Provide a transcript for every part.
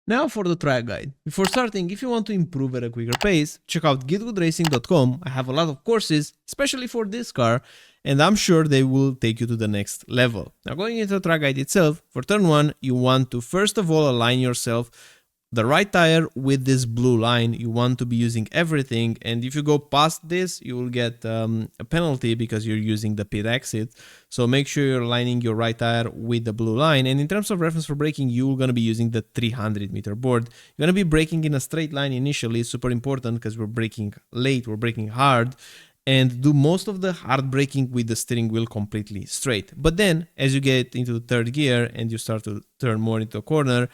Now for the track guide. Before starting, if you want to improve at a quicker pace, check out GITGUDRacing.com. I have a lot of courses, especially for this car, and I'm sure they will take you to the next level. Now going into the track guide itself, for turn 1, you want to first of all align yourself the right tire with this blue line. You want to be using everything, and if you go past this, you will get a penalty because you're using the pit exit. So make sure you're aligning your right tire with the blue line. And in terms of reference for braking, you're going to be using the 300-meter board. You're going to be braking in a straight line initially. It's super important because we're braking late, we're braking hard, and do most of the hard braking with the steering wheel completely straight. But then as you get into the third gear and you start to turn more into a corner,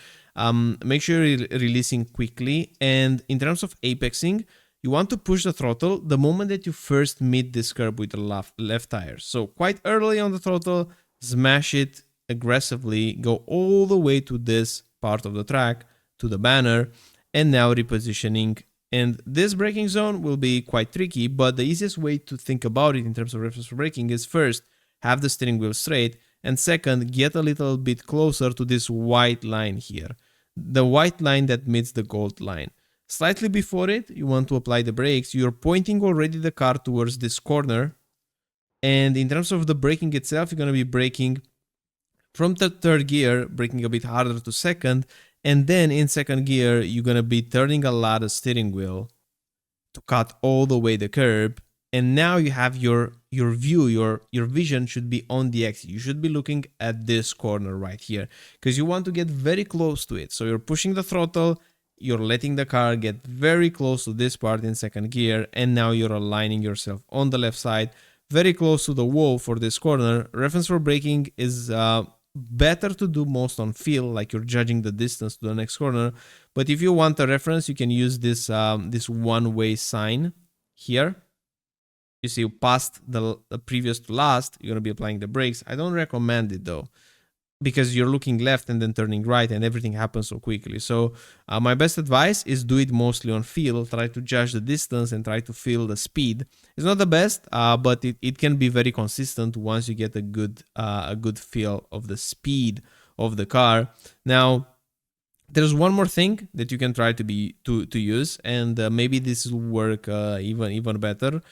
make sure you're releasing quickly. And in terms of apexing, you want to push the throttle the moment that you first meet this curb with the left tire. So quite early on the throttle, smash it aggressively, go all the way to this part of the track, to the banner, and now repositioning. And this braking zone will be quite tricky, but the easiest way to think about it in terms of reference for braking is first, have the steering wheel straight, and second, get a little bit closer to this white line here. The white line that meets the gold line. Slightly before it, you want to apply the brakes. You're pointing already the car towards this corner. And in terms of the braking itself, you're going to be braking from the third gear, braking a bit harder to second. And then in second gear, you're going to be turning a lot of steering wheel to cut all the way the curb. And now you have your view, your vision should be on the exit. You should be looking at this corner right here because you want to get very close to it. So you're pushing the throttle, you're letting the car get very close to this part in second gear, and now you're aligning yourself on the left side, very close to the wall for this corner. Reference for braking is better to do most on feel, like you're judging the distance to the next corner. But if you want a reference, you can use this this one-way sign here. You see, past the previous to last, you're going to be applying the brakes. I don't recommend it though, because you're looking left and then turning right and everything happens so quickly. So my best advice is do it mostly on feel. Try to judge the distance and try to feel the speed. It's not the best, but it can be very consistent once you get a good feel of the speed of the car. Now, there's one more thing that you can try to use, and maybe this will work even better.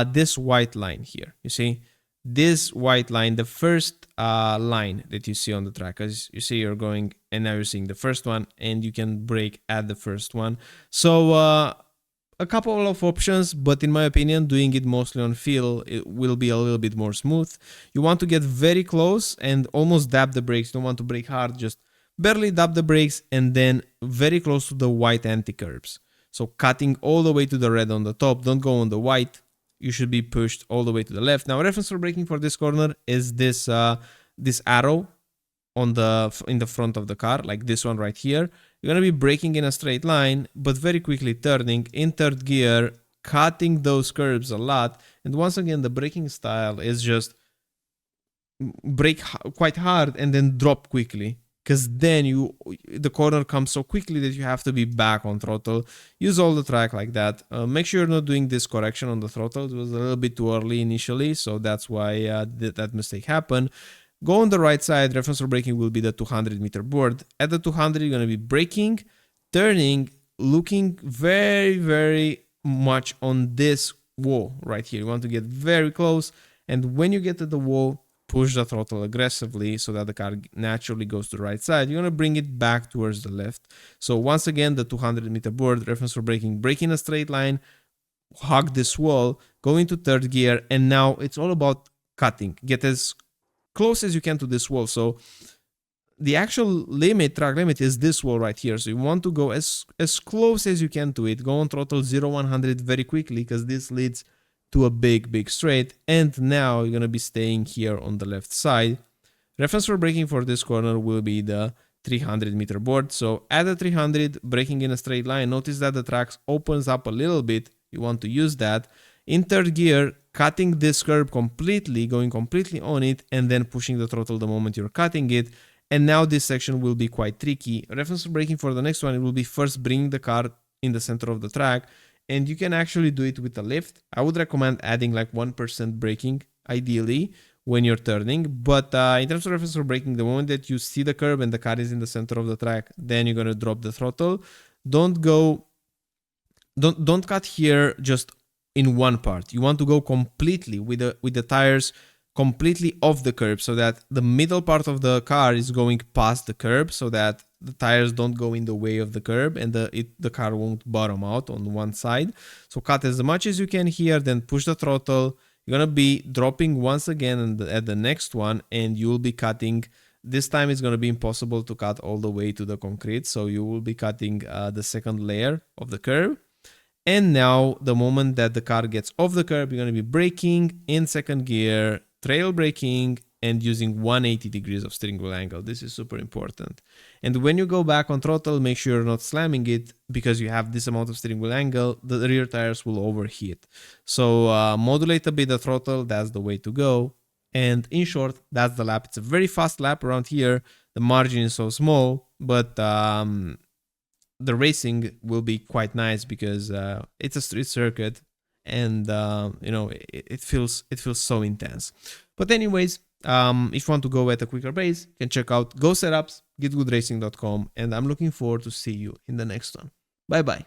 This white line here, you see, this white line, the first line that you see on the track, as you see, you're going, and now you're seeing the first one, and you can brake at the first one. So a couple of options, but in my opinion, doing it mostly on feel, it will be a little bit more smooth. You want to get very close and almost dab the brakes. You don't want to brake hard, just barely dab the brakes, and then very close to the white anti-curbs. So cutting all the way to the red on the top, don't go on the white. You should be pushed all the way to the left. Now, reference for braking for this corner is this this arrow on in the front of the car, like this one right here. You're gonna be braking in a straight line, but very quickly turning in third gear, cutting those curves a lot. And once again, the braking style is just brake quite hard and then drop quickly, because then the corner comes so quickly that you have to be back on throttle. Use all the track like that. Make sure you're not doing this correction on the throttle. It was a little bit too early initially, so that's why that mistake happened. Go on the right side. Reference for braking will be the 200-meter board. At the 200, you're going to be braking, turning, looking very, very much on this wall right here. You want to get very close, and when you get to the wall, push the throttle aggressively so that the car naturally goes to the right side. You're going to bring it back towards the left. So once again, the 200-meter board, reference for braking, brake in a straight line, hug this wall, go into third gear, and now it's all about cutting. Get as close as you can to this wall. So the actual limit, track limit, is this wall right here. So you want to go as close as you can to it. Go on throttle 0-100 very quickly, because this leads to a big straight. And now you're going to be staying here on the left side. Reference for braking for this corner will be the 300-meter board. So at the 300, braking in a straight line, notice that the track opens up a little bit. You want to use that. In third gear, cutting this curb completely, going completely on it, and then pushing the throttle the moment you're cutting it. And now this section will be quite tricky. Reference for braking for the next one, it will be first bringing the car in the center of the track. And you can actually do it with a lift. I would recommend adding like 1% braking, ideally, when you're turning. But in terms of reference for braking, the moment that you see the curb and the car is in the center of the track, then you're gonna drop the throttle. Don't cut here just in one part. You want to go completely with the tires completely off the curb, so that the middle part of the car is going past the curb, so that the tires don't go in the way of the curb and the car won't bottom out on one side. So cut as much as you can here, then push the throttle. You're gonna be dropping once again at the next one, and you will be cutting. This time it's gonna be impossible to cut all the way to the concrete, so you will be cutting the second layer of the curb. And now the moment that the car gets off the curb, you're gonna be braking in second gear, trail braking, and using 180 degrees of steering wheel angle. This is super important. And when you go back on throttle, make sure you're not slamming it, because you have this amount of steering wheel angle, the rear tires will overheat. So modulate a bit the throttle, that's the way to go. And in short, that's the lap. It's a very fast lap around here. The margin is so small, but the racing will be quite nice because it's a street circuit, and you know, it feels so intense. But anyways, if you want to go at a quicker pace, you can check out Go Setups, GITGUDRacing.com, and I'm looking forward to see you in the next one. Bye bye.